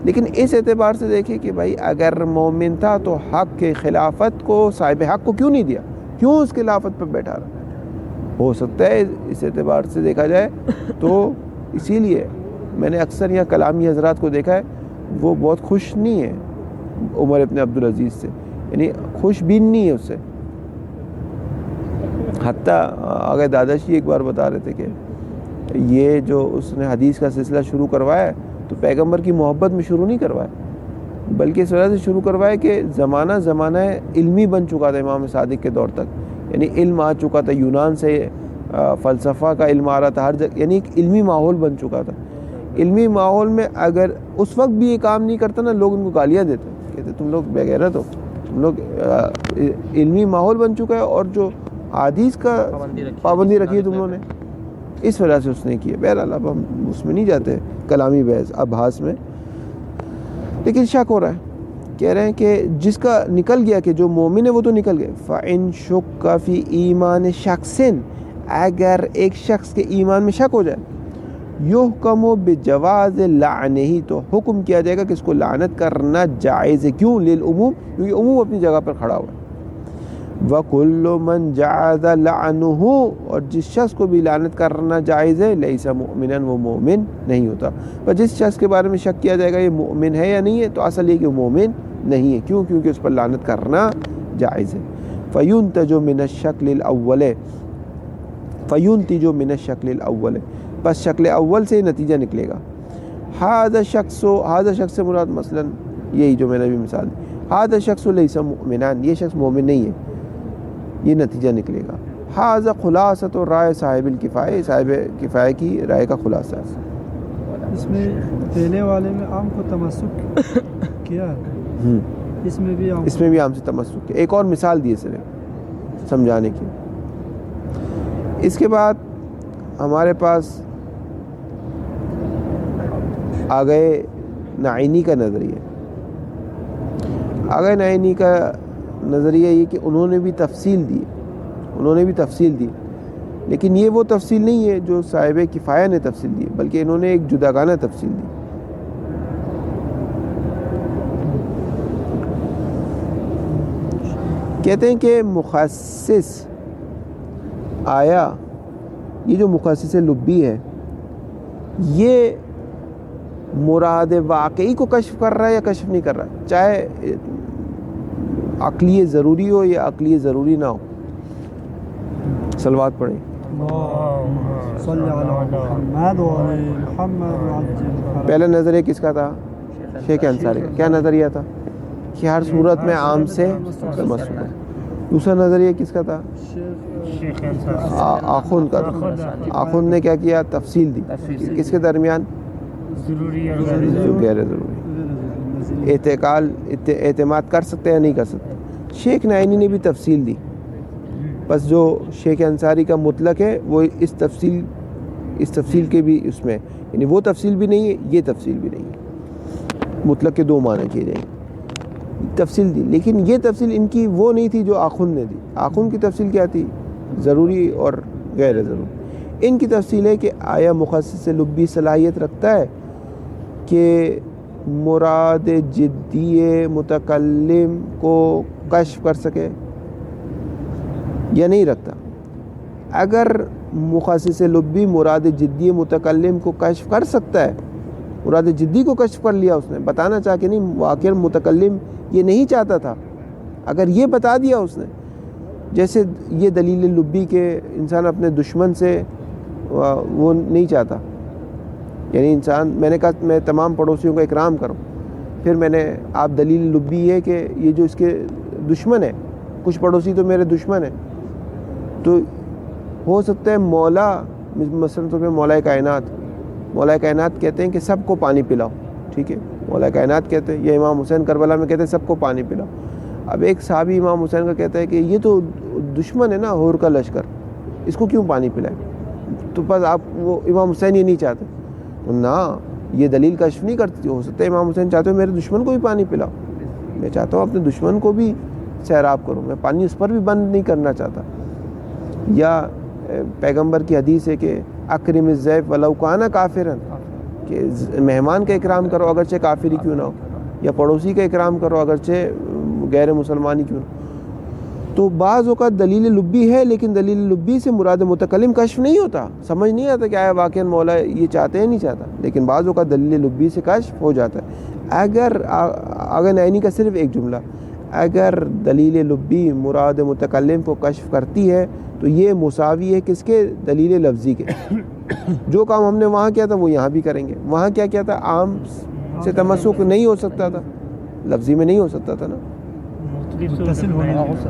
لیکن اس اعتبار سے دیکھیں کہ بھائی اگر مومن تھا تو حق کے خلافت کو صاحب حق کو کیوں نہیں دیا؟ کیوں اس خلافت پر بیٹھا رہا؟ ہو سکتا ہے اس اعتبار سے دیکھا جائے تو اسی لیے میں نے اکثر یہاں کلامی حضرات کو دیکھا ہے وہ بہت خوش نہیں ہے عمر ابن عبدالعزیز سے، یعنی خوش بین نہیں ہے اس سے. حتیٰ آگے داداشی ایک بار بتا رہے تھے کہ یہ جو اس نے حدیث کا سلسلہ شروع کروایا ہے تو پیغمبر کی محبت میں شروع نہیں کروایا، بلکہ اس وجہ سے شروع کروایا کہ زمانہ علمی بن چکا تھا امام صادق کے دور تک. یعنی علم آ چکا تھا، یونان سے فلسفہ کا علم آ رہا تھا ہر جگہ، یعنی ایک علمی ماحول بن چکا تھا. علمی ماحول میں اگر اس وقت بھی یہ کام نہیں کرتا نا، لوگ ان کو گالیاں دیتے، کہتے تم لوگ بے غیرت ہو، تم لوگ. علمی ماحول بن چکا ہے اور جو حدیث کا پابندی رکھی ہے تم لوگوں نے، اس وجہ سے اس نے کیا. بہرحال اب ہم اس میں نہیں جاتے کلامی بحث ابحاث میں. لیکن شک ہو رہا ہے، کہہ رہے ہیں کہ جس کا نکل گیا کہ جو مومن ہے وہ تو نکل گئے. فَإِن شُكَّ فِي ایمان شخص، اگر ایک شخص کے ایمان میں شک ہو جائے، یحکم بجواز لعنہ، تو حکم کیا جائے گا کہ اس کو لعنت کرنا جائز ہے. کیوں؟ للعموم، کیونکہ عموم اپنی جگہ پر کھڑا ہوا ہے. وَكُلُّ مَنْ جَعَذَ لَعْنُهُ، اور جس شخص کو بھی لعنت کرنا جائز ہے، لَيْسَ مُؤْمِنًا، وہ مومن نہیں ہوتا. پر جس شخص کے بارے میں شک کیا جائے گا یہ مومن ہے یا نہیں ہے، تو اصل یہ کہ وہ مومن نہیں ہے. کیوں؟ کیونکہ اس پر لعنت کرنا جائز ہے. فَيُنْتَجُ مِنَ الشَّكْلِ الْأَوَّلِ، فَيُنْتِجُ مِنَ الشَّكْلِ الْأَوَّلِ، بس شکل اول سے نتیجہ نکلے گا. هذا شخص سے مراد مثلا یہی جو میں نے بھی مثال دی، هذا شخص ليس مؤمنا، یہ شخص مومن نہیں ہے، یہ نتیجہ نکلے گا. هذا خلاصۃ رائے صاحب الکفایہ، صاحب کفایہ کی رائے کا خلاصہ ہے. اس میں پہلے والے میں عام کو تمسک کیا ہے، اس میں بھی عام سے تمسک کیا. ایک اور مثال دی صرف سمجھانے کی. اس کے بعد ہمارے پاس آ گئے نعینی کا نظریہ. آگے نعینی کا نظریہ یہ کہ انہوں نے بھی تفصیل دی لیکن یہ وہ تفصیل نہیں ہے جو صاحب کفایہ نے تفصیل دی، بلکہ انہوں نے ایک جداگانہ تفصیل دی۔ کہتے ہیں کہ مخصص آیا، یہ جو مخصص لبی ہے، یہ مراد واقعی کو کشف کر رہا ہے یا کشف نہیں کر رہا، چاہے عقلی ضروری ہو یا عقلی ضروری نہ ہو۔ صلوات پڑھیں۔ پہلا نظریہ کس کا تھا؟ شیخ انصاری کا۔ کیا نظریہ تھا؟ کہ ہر صورت میں عام سے تمسک ہے۔ دوسرا نظریہ کس کا تھا؟ آخوند کا تھا۔ آخوند نے کیا کیا؟ تفصیل دی، کس کے درمیان؟ ضروری اور غیر ضروری۔ اعتماد کر سکتے ہیں یا نہیں کر سکتے۔ شیخ نعینی نے بھی تفصیل دی، بس جو شیخ انصاری کا مطلق ہے وہ اس تفصیل کے بھی اس میں، یعنی وہ تفصیل بھی نہیں ہے، یہ تفصیل بھی نہیں ہے۔ مطلق کے دو معنی کیے جائیں گے، تفصیل دی، لیکن یہ تفصیل ان کی وہ نہیں تھی جو آخوند نے دی۔ آخوند کی تفصیل کیا تھی؟ ضروری اور غیر ضروری۔ ان کی تفصیل ہے کہ آیا مخصص لبی صلاحیت رکھتا ہے کہ مراد جدی متکلم کو کشف کر سکے یا نہیں رکھتا۔ اگر مخصص لبی مراد جدی متکلم کو کشف کر سکتا ہے، مراد جدی کو کشف کر لیا، اس نے بتانا چاہ کے نہیں، واقعی متکلم یہ نہیں چاہتا تھا، اگر یہ بتا دیا اس نے، جیسے یہ دلیل لبی کے انسان اپنے دشمن سے وہ نہیں چاہتا، یعنی انسان، میں نے کہا میں تمام پڑوسیوں کا اکرام کروں، پھر میں نے آپ دلیل لبی ہے کہ یہ جو اس کے دشمن ہے، کچھ پڑوسی تو میرے دشمن ہیں، تو ہو سکتا ہے مولا، مثلاً طور پہ مولا کائنات کہتے ہیں کہ سب کو پانی پلاؤ، ٹھیک ہے، مولا کائنات کہتے ہیں، یا امام حسین کربلا میں کہتے ہیں سب کو پانی پلاؤ۔ اب ایک صحابی امام حسین کا کہتا ہے کہ یہ تو دشمن ہے نا، ہور کا لشکر، اس کو کیوں پانی پلائے؟ تو بس آپ، وہ امام حسین یہ نہیں چاہتے، تو نہ یہ دلیل کشف نہیں کرتی۔ ہو سکتا ہے امام حسین چاہتے ہو میرے دشمن کو بھی پانی پلاؤ، میں چاہتا ہوں اپنے دشمن کو بھی سیراب کروں، میں پانی اس پر بھی بند نہیں کرنا چاہتا۔ یا پیغمبر کی حدیث ہے کہ اکرم الضیف ولو کان کافرا، کہ مہمان کا اکرام کرو اگرچہ کافر ہی کیوں نہ ہو، یا پڑوسی کا اکرام کرو اگرچہ غیر مسلمانی کیوں نہ ہو۔ تو بعض اوقات دلیل لبی ہے، لیکن دلیل لبی سے مراد متکلم کشف نہیں ہوتا، سمجھ نہیں آتا کہ آیا واقعا مولا یہ چاہتے ہیں نہیں چاہتا، لیکن بعض اوقات دلیل لبی سے کشف ہو جاتا ہے۔ اگر نعینی کا صرف ایک جملہ، اگر دلیل لبی مراد متکلم کو کشف کرتی ہے تو یہ مساوی ہے کس کے؟ دلیل لفظی کے۔ جو کام ہم نے وہاں کیا تھا وہ یہاں بھی کریں گے۔ وہاں کیا کیا تھا؟ عام سے تمسک نہیں ہو سکتا تھا، لفظی میں نہیں ہو سکتا تھا نا،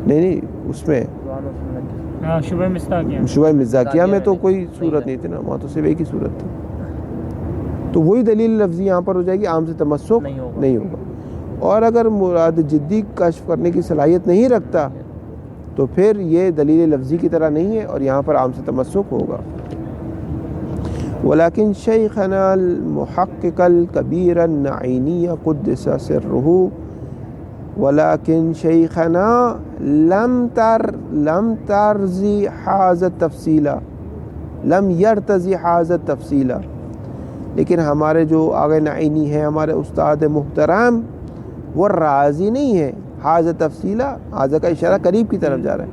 نہیں اس میں شبہ مزداقیہ میں تو کوئی صورت نہیں تھی نا، وہاں تو صرف ایک ہی صورت تھی۔ تو وہی دلیل لفظی یہاں پر ہو جائے گی، عام سے تمسک نہیں ہوگا۔ اور اگر مراد جدی کشف کرنے کی صلاحیت نہیں رکھتا تو پھر یہ دلیل لفظی کی طرح نہیں ہے اور یہاں پر عام سے تمسک ہوگا۔ ولیکن شیخنا المحقق الکبیر النعینی قدس سرہ، ولیکن شیخنا لم ترضی حاضر تفصیلا، لم یرتضی حاضر تفصیلا، لیکن ہمارے جو آگے نعینی ہیں، ہمارے استاد محترم، وہ راضی نہیں ہے حاضر تفصیلا، حاضر کا اشارہ قریب کی طرف جا رہا ہے،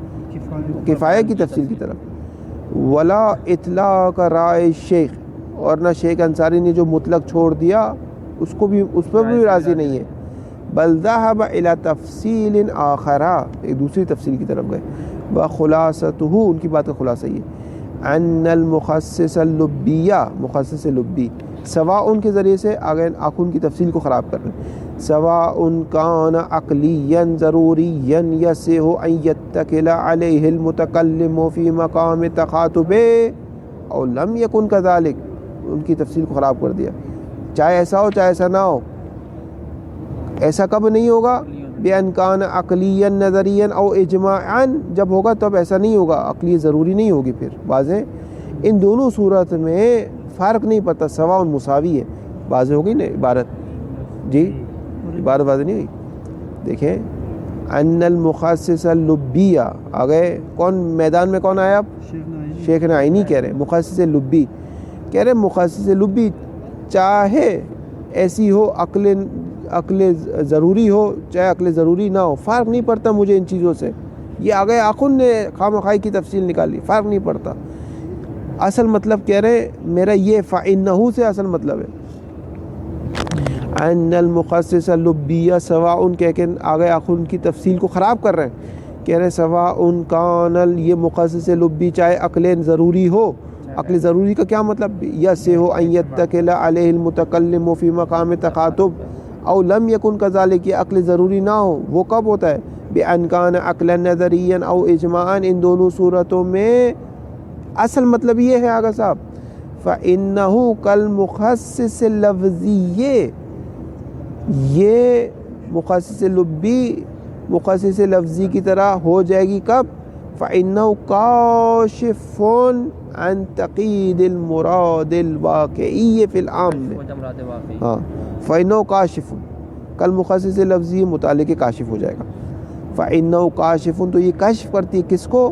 کفایہ کی تفصیل کی طرف، ولا اطلاق رائے شیخ، اور نہ شیخ انصاری نے جو مطلق چھوڑ دیا اس پر بھی راضی نہیں ہے، بل ذهب الى تفصیل آخرہ، ایک دوسری تفصیل کی طرف گئے، وخلاصتہ، ان کی بات کا خلاصہ یہ، ان المخصص اللبیہ، مخصص لبی، سواء ان کے ذریعے سے آگے آخون کی تفصیل کو خراب کر رہے ہیں، سواء کان عقلیا ضروریا یصح ان یتکل علیہ المتکلم فی مقام تخاطب او لم یکن کذالک، ان کی تفصیل کو خراب کر دیا، چاہے ایسا ہو چاہے ایسا نہ ہو۔ ایسا کب نہیں ہوگا؟ بِأَنْ كَانَ عَقْلِيًا نَظَرِيًا او اجماعا، جب ہوگا تب ایسا نہیں ہوگا، عقلی ضروری نہیں ہوگی۔ پھر واضح ان دونوں صورت میں فرق نہیں پڑتا، سواء مساوی ہے، واضح ہوگی نا عبارت؟ جی عبارت واضح نہیں ہوئی؟ دیکھیں، ان المخصص اللبیہ، آگئے کون میدان میں کون آیا اب؟ شیخ عینی کہہ رہے ہیں مخصص لبی کہہ رہے ہیں مخصص لبی چاہے ایسی ہو عقل ضروری ہو چاہے عقل ضروری نہ ہو، فرق نہیں پڑتا مجھے ان چیزوں سے. یہ آگے آخن نے خامخوائی کی تفصیل نکالی، فرق نہیں پڑتا. اصل مطلب کہہ رہے ہیں میرا یہ فَإِنَّهُ سے اصل مطلب ہے ان المخصص لبیہ سواء کہہ کے آگے آخن کی تفصیل کو خراب کر رہے ہیں. کہہ رہے سواء کان یہ مخصص لبی چاہے عقل ضروری ہو. عقل ضروری کا کیا مطلب؟ یسے ہو ان یتکل علیہ المتکلم فی مقام تخاطب او لم یکن کذالک، یہ عقل ضروری نہ ہو. وہ کب ہوتا ہے؟ بِأَنْ كَانَ عَقْلًا نَظَرِيًّا او اجماعاً. ان دونوں صورتوں میں اصل مطلب یہ ہے آگا صاحب فَإِنَّهُ كَالْمُخَصِّصِ اللَّفْظِيِّ، یہ مخصص لبی مخصص لفظی کی طرح ہو جائے گی کب؟ فَإِنَّهُ كَاشِفٌ عن تقید المراد الواقعی فی العام. ہاں فَإِنَّهُ كَاشِفٌ كالمخصص لفظی متعلق کاشف ہو جائے گا. فَإِنَّهُ كَاشِفٌ تو یہ کشف کرتی ہے کس کو؟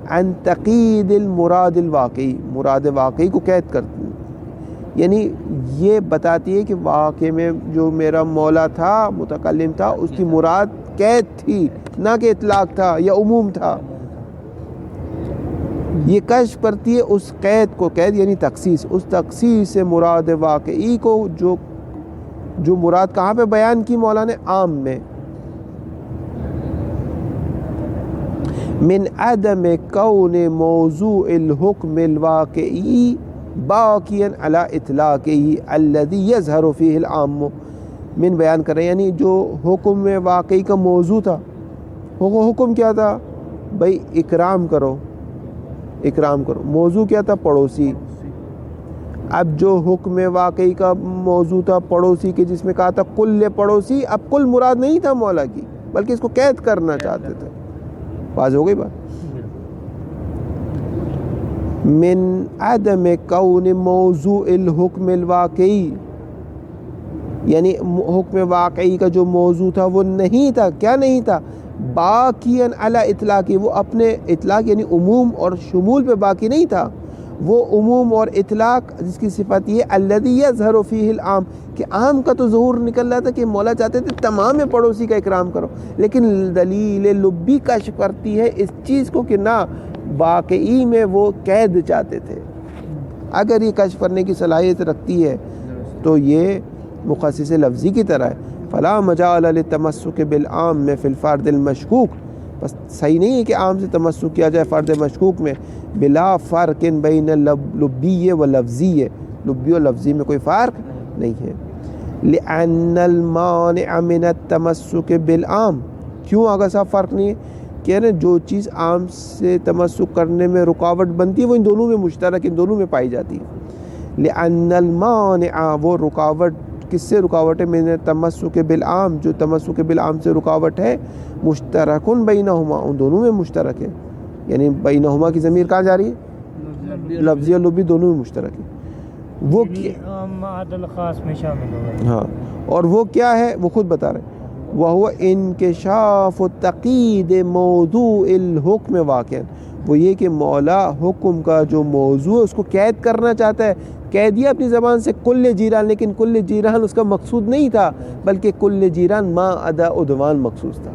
عن تقید المراد الواقعی، مراد واقعی کو قید کرتی ہے. یعنی یہ بتاتی ہے کہ واقع میں جو میرا مولا تھا متکلم تھا اس کی مراد قید تھی نہ کہ اطلاق تھا یا عموم تھا. یہ کشف کرتی ہے اس قید کو، قید یعنی تخصیص، اس تخصیص سے مراد واقعی کو جو مراد کہاں پہ بیان کی مولا نے؟ عام میں. من عدم کون موضوع الحکم الواقعی باقیا علی اطلاقہ الذی یظہر فیہ العام. من بیان کر رہے ہیں یعنی جو حکم واقعی کا موضوع تھا، حکم کیا تھا؟ بھائی اکرام کرو، اکرام کرو. موضوع کیا تھا؟ پڑوسی. اب جو حکم واقعی کا موضوع تھا پڑوسی کے، جس میں کہا تھا کل پڑوسی، اب کل مراد نہیں تھا مولا کی بلکہ اس کو قید کرنا چاہتے تھے. واضح ہو گئی بات؟ من عدم کون موضوع الحکم الواقعی، یعنی حکم واقعی کا جو موضوع تھا وہ نہیں تھا. کیا نہیں تھا؟ باقیاً علی اطلاقی، وہ اپنے اطلاق یعنی عموم اور شمول پہ باقی نہیں تھا. وہ عموم اور اطلاق جس کی صفت یہ الذی یظہر فیہ العام، کہ عام کا تو ظہور نکل رہا تھا کہ مولا چاہتے تھے تمام پڑوسی کا اکرام کرو، لیکن دلیل لبی کشف کرتی ہے اس چیز کو کہ نہ، واقعی میں وہ قید چاہتے تھے. اگر یہ کشف کرنے کی صلاحیت رکھتی ہے تو یہ مخصص لفظی کی طرح ہے. فلا مجال للتمسک بالعام میں فی الفرد المشکوک، بس صحیح نہیں ہے کہ عام سے تمسک کیا جائے فرد مشکوک میں. بلا فرق بین لبی و لفظی، لبی و لفظی میں کوئی فرق نہیں ہے. لأن المانع من التمسک بالعام، کیوں آگا صاحب فرق نہیں ہے؟ کہہ رہے ہیں جو چیز عام سے تمسک کرنے میں رکاوٹ بنتی ہے وہ ان دونوں میں مشترک، ان دونوں میں پائی جاتی ہے. لأن المانع، وہ رکاوٹ کس سے رکاوٹ ہے؟ من التمسک بالعام، جو تمسک بالعام سے رکاوٹ ہے، مشترکن بینہما، ان دونوں میں مشترک ہے. یعنی بینہما کی ضمیر کہاں جا رہی ہے؟ لفظی اور لبی دونوں میں مشترک ہے. وہ عدل خاص میں شامل ہوگا. ہاں، اور وہ کیا ہے وہ خود بتا رہے ہیں. وہو انکشاف تقید موضوع الحکم واقعا، وہ یہ کہ مولا حکم کا جو موضوع ہے اس کو قید کرنا چاہتا ہے. کہہ دیا اپنی زبان سے کل جیران، لیکن کل جیران اس کا مقصود نہیں تھا بلکہ کل جیران ما ادا عدوان مخصوص تھا.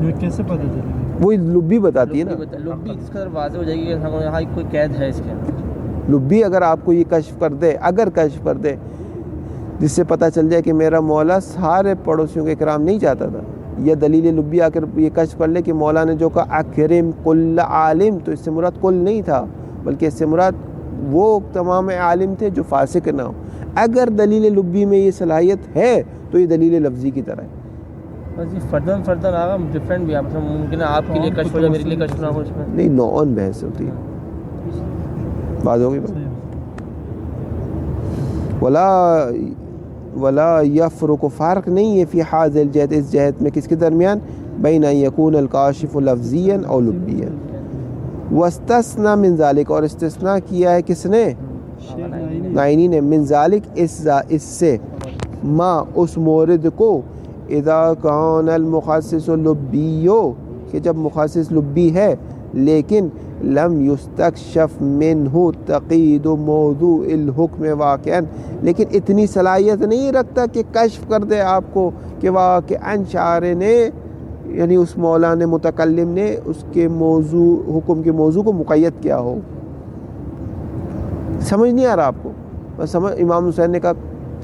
یہ کیسے پتہ چلے؟ وہی لبی بتاتی ہے نا. لبی اس قدر واضح ہو جائے گی کہ یہاں کوئی قید ہے اس کے. لبی اگر آپ کو یہ کشف کر دے، اگر کشف کر دے جس سے پتہ چل جائے کہ میرا مولا سارے پڑوسیوں کے اکرام نہیں چاہتا تھا، یا دلیل لبی آ کر یہ کشف کر لے کہ مولا نے جو کہا اکرم کل عالم، تو اس سے مراد کل نہیں تھا بلکہ اس سے مراد وہ تمام عالم تھے جو فاسق نہ ہو. اگر دلیل لبی میں یہ صلاحیت ہے تو یہ دلیل لفظی کی طرح ہے. بس یہ فردن آگا ڈفرینٹ بھی ہے، مطلب ممکن ہے آپ کے لیے کشف ہو جائے میرے لیے کشف نہ ہو. اس میں نہیں، نوعاً بحث ہوتی ہے. بات ہوگی ولا یفرق، فرق نہیں ہے فی حاذ الجہت، اس جہت میں کس کے درمیان؟ بین ان یکون الکاشف لفظیا او لبیا. واستثنى من ذلك، اور استثناء کیا ہے کس نے؟ نائنی نے. من ذلك، اس سے، ما اس مورد کو، اذا کان المخصص لبی، کہ جب مخصص لبی ہے، لیکن لم یستکشف منہ تقید موضوع الحکم واقعاً، لیکن اتنی صلاحیت نہیں رکھتا کہ کشف کر دے آپ کو کہ واقعاً شارع نے یعنی اس مولانا متکلم نے اس کے موضوع حکم کے موضوع کو مقید کیا ہو. سمجھ نہیں آ رہا آپ کو؟ بس امام حسین نے کہا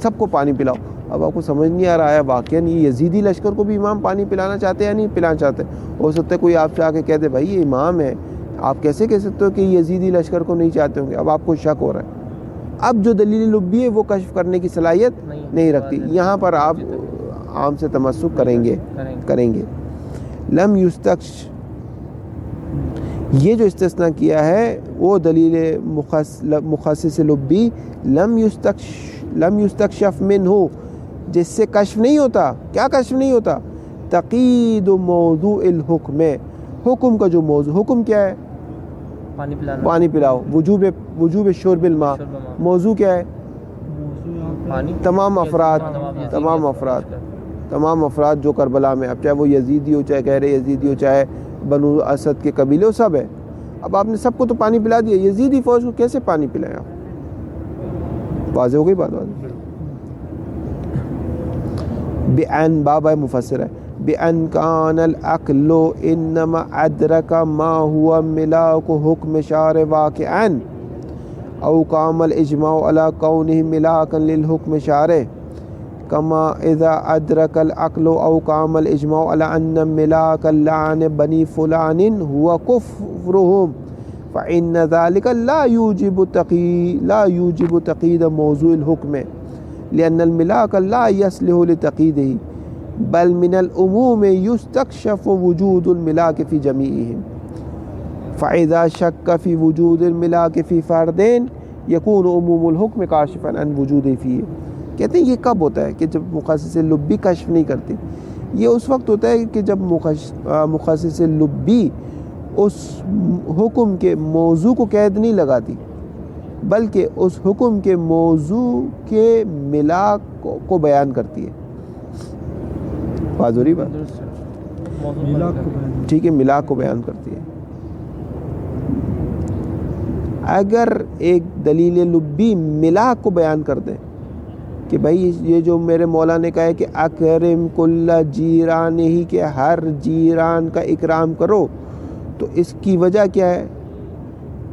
سب کو پانی پلاؤ. اب آپ کو سمجھ نہیں آ رہا ہے واقعاً یہ یزیدی لشکر کو بھی امام پانی پلانا چاہتے ہیں یا نہیں پلانا چاہتے؟ ہو سکتا ہے کوئی آپ سے آ کے کہہ دے بھائی یہ امام ہے، آپ کیسے کہہ سکتے ہو کہ یزیدی لشکر کو نہیں چاہتے ہوں گے؟ اب آپ کو شک ہو رہا ہے. اب جو دلیل لبی ہے وہ کشف کرنے کی صلاحیت نہیں رکھتی. یہاں پر آپ عام سے تمسک کریں گے. لم یستکش، یہ جو استثناء کیا ہے وہ دلیل مخصص لبی لم یستکشف منہ، جس سے کشف نہیں ہوتا. کیا کشف نہیں ہوتا؟ تقید موضوع الحکم، حکم کا جو موضوع، حکم کیا ہے؟ پانی پلاؤ. وجوب شرب الماء، موضوع کیا ہے؟ تمام افراد جو کربلا میں، اب چاہے وہ یزیدی ہو، چاہے غیر یزیدی ہو، چاہے بنو اسد کے قبیلے ہو، سب ہے. اب آپ نے سب کو تو پانی پلا دیا، یزیدی فوج کو کیسے پانی پلائیں آپ؟ واضح ہو گئی بات؟ بأن بابا مفسر ہے، بأن کان العقل انما ادرک ما هو ملاک حکم شارع واقعا او قام الاجماع على کونه ملاکا للحکم شارع کما اذا ادرک العقل او قام الاجماع على ان ملاک اللعن بنی فلان هو کفرهم فإن ذلك لا يوجب تقييد موضوع الحكم لأن الملاك لا يصلح لتقييده بل من العموم يستكشف وجود الملاك في جميعهم فإذا شك في وجود الملاك في فردين يكون عموم الحكم كاشفا عن وجوده فيه. کہتے ہیں یہ کب ہوتا ہے کہ جب مخصص لبی کشف نہیں کرتی؟ یہ اس وقت ہوتا ہے کہ جب مخصص لبی اس حکم کے موضوع کو قید نہیں لگاتی، بلکہ اس حکم کے موضوع کے ملاک کو بیان کرتی ہے. بازوری بات ٹھیک ہے، ملاک کو بیان کرتی ہے. اگر ایک دلیل لبی ملاک کو بیان کر دیں کہ بھائی یہ جو میرے مولا نے کہا ہے کہ اکرم کل جیران ہی، کہ ہر جیران کا اکرام کرو، تو اس کی وجہ کیا ہے؟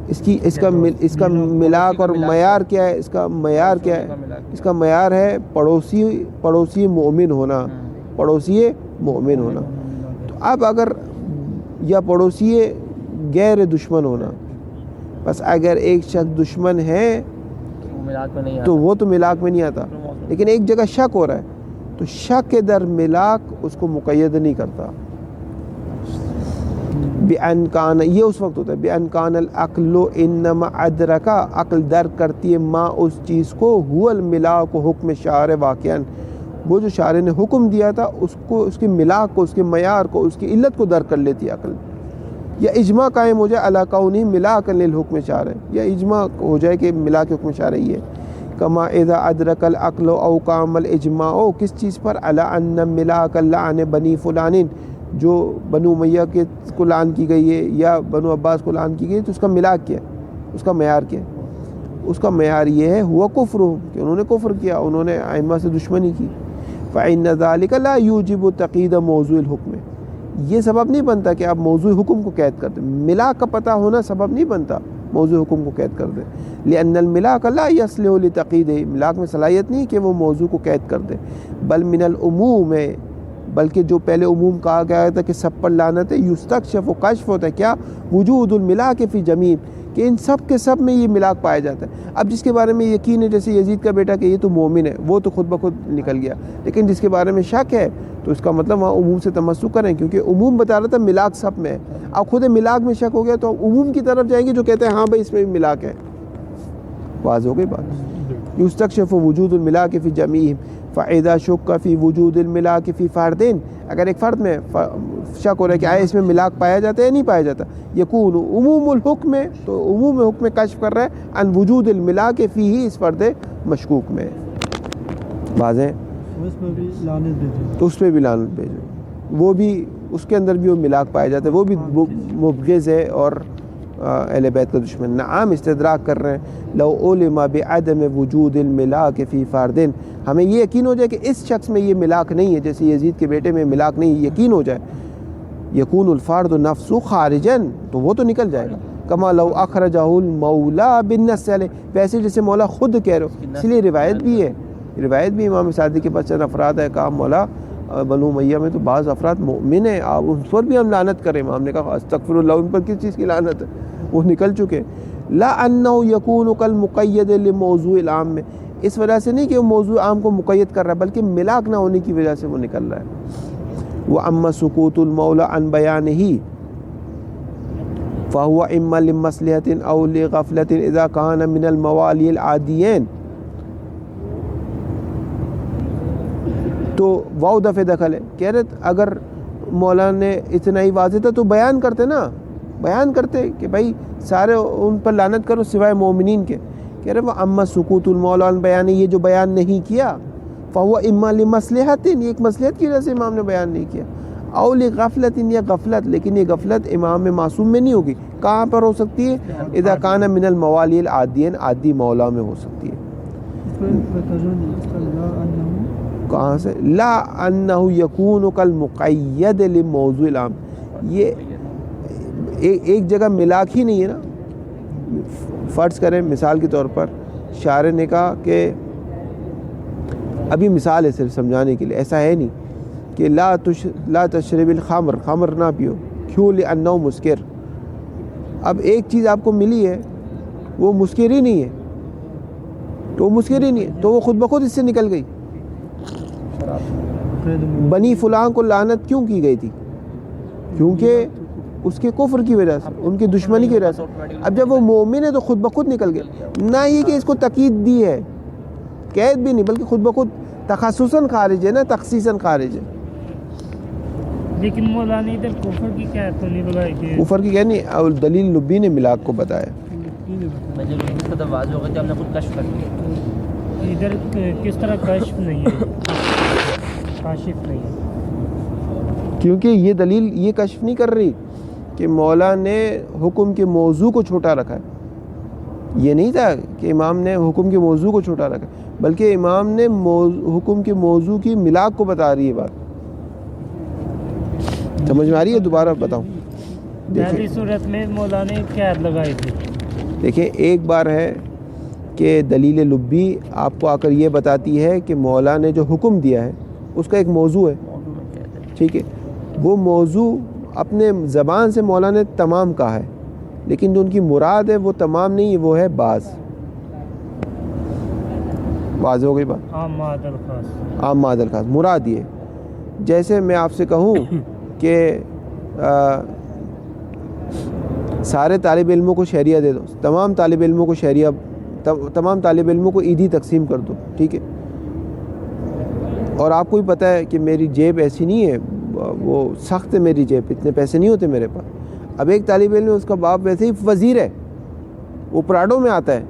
اس کا ملاک اور معیار کیا ہے؟ اس کا معیار کیا ہے؟ اس کا معیار ہے پڑوسی مومن ہونا. تو اب اگر یا پڑوسی غیر دشمن ہونا، بس اگر ایک شخص دشمن ہے تو وہ تو ملاک میں نہیں آتا، لیکن ایک جگہ شک ہو رہا ہے تو شک در ملاک اس کو مقید نہیں کرتا. بأن کان، یہ اس وقت ہوتا ہے بأن کان العقل انما ادرکا، عقل درک کرتی ہے ما اس چیز کو، هو الملاک حکم شارع واقعا، وہ جو شارع نے حکم دیا تھا اس کو، اس کے ملاک کو، اس کے معیار کو، اس کی علت کو درک کر لیتی ہے عقل. یا اجماع قائم ہو جائے علی کونہ ملاک للحکم شارع، یا اجماع ہو جائے کہ ملاک حکم شارع ہی ہے. کما اذا ادرک العقل او قام الاجماع، کس چیز پر؟ علی ان ملاک اللعن بنی فلان، جو بنو امیہ کے کو لعن کی گئی ہے یا بنو عباس کو لعن کی گئی ہے، تو اس کا ملاک کیا ہے؟ اس کا معیار کیا ہے؟ اس کا معیار یہ ہے ہوا کفر، کہ انہوں نے کفر کیا، انہوں نے ائمہ سے دشمنی کی. فإن ذلك لا يوجب تقید موضوع الحکم، یہ سبب نہیں بنتا کہ آپ موضوع حکم کو قید کر دیں. ملاک کا پتہ ہونا سبب نہیں بنتا موضوع حکم کو قید کر دیں. لأن الملاک لا يصلح لتقید، ملاک میں صلاحیت نہیں کہ وہ موضوع کو قید کر دے. بل من العموم، بلکہ جو پہلے عموم کہا گیا تھا کہ سب پر لعنت ہے، یستکشف و کشف ہوتا ہے کیا؟ وجود الملاک فی جمیع، کہ ان سب کے سب میں یہ ملاک پایا جاتا ہے. اب جس کے بارے میں یقین ہے، جیسے یزید کا بیٹا کہ یہ تو مومن ہے، وہ تو خود بخود نکل گیا، لیکن جس کے بارے میں شک ہے تو اس کا مطلب وہاں عموم سے تمسک کریں، کیونکہ عموم بتا رہا تھا ملاک سب میں ہے. اب خود ملاک میں شک ہو گیا تو عموم کی طرف جائیں گے جو کہتے ہیں ہاں بھائی اس میں بھی ملاک ہے. واضح ہو گئی بات؟ یستکشف وجود الملاک فی جمیع فاذا شک فی وجود الملاک فی فردین، اگر ایک فرد میں شک ہو رہا ہے کہ آیا اس میں ملاک پایا جاتا ہے یا نہیں پایا جاتا، یکون عموم الحکم، تو عموم حکم کشف کر رہا ہے ان وجود الملاک فی ہی، اس فرد مشکوک میں. واضح؟ اس میں بھی لعنت بھیجو، تو اس پہ بھی لعنت بھیجو، وہ بھی اس کے اندر بھی وہ ملاک پایا جاتا ہے، وہ بھی مبغض ہے اور اہل بیت کا دشمن. نعم استدراک کر رہے ہیں لو علم بعدم وجود الملاک فی فردن، ہمیں یہ یقین ہو جائے کہ اس شخص میں یہ ملاک نہیں ہے، جیسے یزید کے بیٹے میں ملاک نہیں ہے، یقین ہو جائے یکون الفرد نفس خارجن، تو وہ تو نکل جائے گا. کما لو اخرجہ المولا بالنص علیہ، ویسے جیسے مولا خود کہہ رہے ہو. اس لیے روایت بھی امام صادق کے پاس چند افراد ہے، کہا مولا بنو امیہ میں تو بعض افراد مومن ہیں، آپ ان پر بھی ہم لعنت کریں. امام نے کہا استغفر اللہ، ان پر کس چیز کی لعنت ہے، وہ نکل چکے. لا انہ یکون کالمقید لموضوع العام میں، اس وجہ سے نہیں کہ وہ موضوع عام کو مقید کر رہا ہے، بلکہ ملاک نہ ہونے کی وجہ سے وہ نکل رہا ہے. وَأَمَّا سُكُوتُ الْمَوْلَى عَنْ بَيَانِهِ فَهُوَ إِمَّا لِمَصْلِحَةٍ أَوْ لِغَفْلَةٍ إِذَا كَانَ مِنَ الْمَوَالِي الْعَادِيِّينَ. تو واو دفع دخل ہے، کہہ رہے اگر مولا نے اتنا ہی واضح تھا تو بیان کرتے نا، بیان کرتے کہ بھائی سارے ان پر لعنت کرو سوائے مومنین کے. کہہ رہے وہ اما سکوت المولا عن بیان، یہ جو بیان نہیں کیا فہو اما لمصلحۃ، یہ ایک مصلحت کی وجہ سے امام نے بیان نہیں کیا، او لغفلۃ، یا غفلت، لیکن یہ غفلت امام معصوم میں نہیں ہوگی. کہاں پر ہو سکتی ہے؟ اذا کان من الموالی العادین، عادی مولا میں ہو سکتی ہے. کہاں سے؟ لا انہ یکون کالمقید لموضوع العام، یہ ایک جگہ ملاک ہی نہیں ہے نا. فرض کریں مثال کے طور پر شاعر نے کہا کہ ابھی مثال ہے صرف سمجھانے کے لیے، ایسا ہے نہیں کہ لا تشرب الخمر، خمر نہ پیو، کیوں؟ لأنہ مسکر. اب ایک چیز آپ کو ملی ہے وہ مسکر ہی نہیں ہے، تو وہ مسکر ہی نہیں ہے تو وہ خود بخود اس سے نکل گئی. بنی فلاں کو لعنت کیوں کی گئی تھی؟ کیونکہ اس کے کفر کی وجہ سے، ان کی دشمنی کی وجہ سے. اب جب وہ مومن ہے تو خود بخود نکل گئے. نہ یہ کہ اس کو تقید دی ہے، قید بھی نہیں، بلکہ خود بخود تخصصاً خارج ہے نا، تخصیصاً خارج ہے. لیکن مولانا ادھر کفر کی کیا تو نہیں بتائی کہ کفر کی کیا نہیں، اور دلیل لبی نے ملاک کو بتایا. ادھر کس طرح کشف نہیں ہے، کاشف نہیں ہے، کیونکہ یہ دلیل یہ کشف نہیں کر رہی کہ مولا نے حکم کے موضوع کو چھوٹا رکھا ہے. یہ نہیں تھا کہ امام نے حکم کے موضوع کو چھوٹا رکھا، بلکہ امام نے حکم کے موضوع کی ملاک کو بتا رہی ہے. بات سمجھ میں آ رہی ہے؟ دوبارہ بتاؤں. پہلی صورت میں مولانا نے کیا لگائی تھی. دیکھیں ایک بار ہے کہ دلیل لبی آپ کو آ کر یہ بتاتی ہے کہ مولا نے جو حکم دیا ہے اس کا ایک موضوع ہے، ٹھیک ہے، وہ موضوع اپنے زبان سے مولا نے تمام کہا ہے، لیکن جو ان کی مراد ہے وہ تمام نہیں ہے، وہ ہے بعض. واضح ہو گئی بات؟ عام معدل خاص، عام معدل خاص مراد یہ. جیسے میں آپ سے کہوں کہ سارے طالب علموں کو شہریہ دے دو، تمام طالب علموں کو شہریہ، تمام طالب علموں کو عیدی تقسیم کر دو، ٹھیک ہے، اور آپ کو بھی پتہ ہے کہ میری جیب ایسی نہیں ہے، وہ سخت ہے میری جیب، اتنے پیسے نہیں ہوتے میرے پاس. اب ایک طالب علم اس کا باپ ویسے ہی وزیر ہے، وہ پراڈو میں آتا ہے،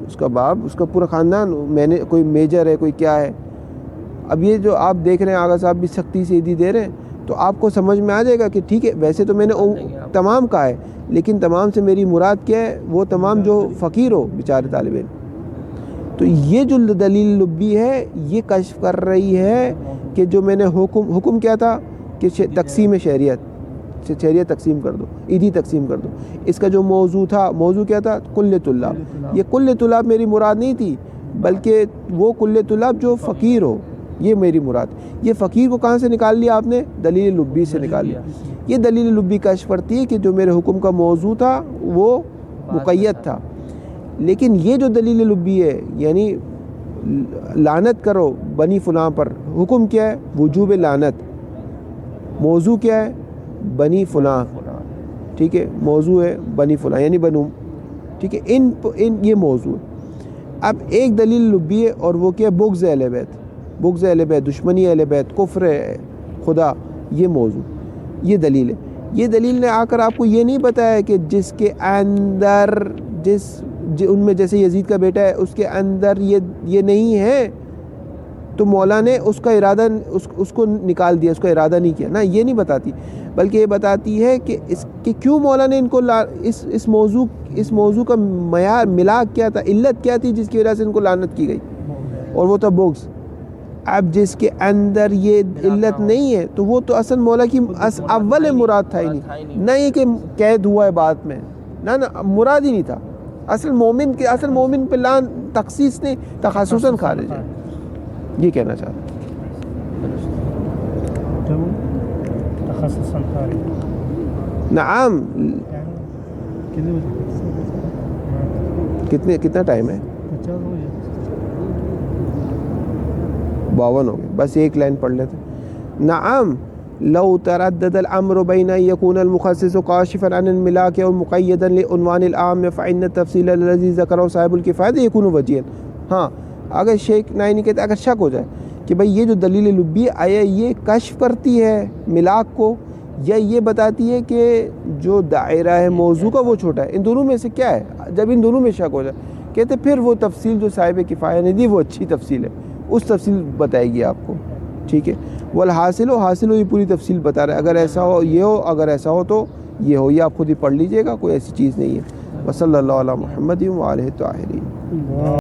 اس کا باپ، اس کا پورا خاندان، میں نے کوئی میجر ہے، کوئی کیا ہے. اب یہ جو آپ دیکھ رہے ہیں آغا صاحب بھی سختی سے عیدی دے رہے ہیں، تو آپ کو سمجھ میں آ جائے گا کہ ٹھیک ہے ویسے تو میں نے تمام کہا ہے، لیکن تمام سے میری مراد کیا ہے؟ وہ تمام جو فقیر ہو بیچارے طالب علم. تو یہ جو دلیل لبی ہے یہ کشف کر رہی ہے کہ جو میں نے حکم کیا تھا کہ تقسیم شہریت تقسیم کر دو، عیدی تقسیم کر دو. اس کا جو موضوع تھا، موضوع کیا تھا؟ کل طلاب. یہ کل طلاب میری مراد نہیں تھی، بلکہ وہ کل طلاب جو فقیر ہو، یہ میری مراد. یہ فقیر کو کہاں سے نکال لیا آپ نے؟ دلیل لبی سے نکال لیا. یہ دلیل لبی کشف کرتی ہے کہ جو میرے حکم کا موضوع تھا وہ مقید تھا، لیکن یہ جو دلیل لبی ہے یعنی لعنت کرو بنی فلاں پر، حکم کیا ہے؟ وجوب لعنت. موضوع کیا ہے؟ بنی فلاں، ٹھیک ہے، موضوع ہے بنی فلاں یعنی بنو، ٹھیک ہے، ان یہ موضوع ہے. اب ایک دلیل لبی ہے اور وہ کیا؟ بغض اہل بیت، بغض اہل بیت، دشمنی اہل بیت، کفر خدا، یہ موضوع، یہ دلیل ہے. یہ دلیل نے آ کر آپ کو یہ نہیں بتایا کہ جس کے اندر ان میں جیسے یزید کا بیٹا ہے اس کے اندر یہ نہیں ہے تو مولا نے اس کا ارادہ اس کو نکال دیا، اس کا ارادہ نہیں کیا، نہ یہ نہیں بتاتی، بلکہ یہ بتاتی ہے کہ کہ کیوں مولا نے ان کو اس موضوع کا معیار ملاک کیا تھا، علت کیا تھی جس کی وجہ سے ان کو لعنت کی گئی، اور وہ تھا بغض۔ اب جس کے اندر یہ علت نہیں ہے تو وہ تو اصل مولا کی اول مراد تھا ہی نہیں، نہ یہ کہ قید ہوا ہے بعد میں، نہ مراد ہی نہیں تھا، اصل مومن پہ لعن تخصیص نہیں، تخصصاً خارج ہے، یہ کہنا چاہتا ہوں۔ تخصصاً خارج، نعم، کتنا ٹائم ہے؟ 52 ہو گئے، بس ایک لائن پڑھ لیتے۔ نعم لو تردد الامر بین ان یکون المخصص کاشفا عن الملاک او مقیدا لعنوان العام فان التفصیل الذی ذکرہ صاحب الکفایہ یکون وجیہا۔ ہاں، اگر شیخ نائینی کہتے اگر شک ہو جائے کہ بھئی یہ جو دلیل لبی آیا یہ کشف کرتی ہے ملاک کو یا یہ بتاتی ہے کہ جو دائرہ ہے موضوع کا وہ چھوٹا ہے، ان دونوں میں سے کیا ہے؟ جب ان دونوں میں شک ہو جائے کہتے پھر وہ تفصیل جو صاحب کفایہ نے دی وہ اچھی تفصیل ہے، اس تفصیل بتائے گی آپ کو، ٹھیک ہے۔ والحاصل حاصل ہو یہ پوری تفصیل بتا رہا ہے، اگر ایسا ہو یہ ہو، اگر ایسا ہو تو یہ ہو، یہ آپ خود ہی پڑھ لیجئے گا، کوئی ایسی چیز نہیں ہے۔ وصلی اللہ علی محمد وآلہ الطاہرین۔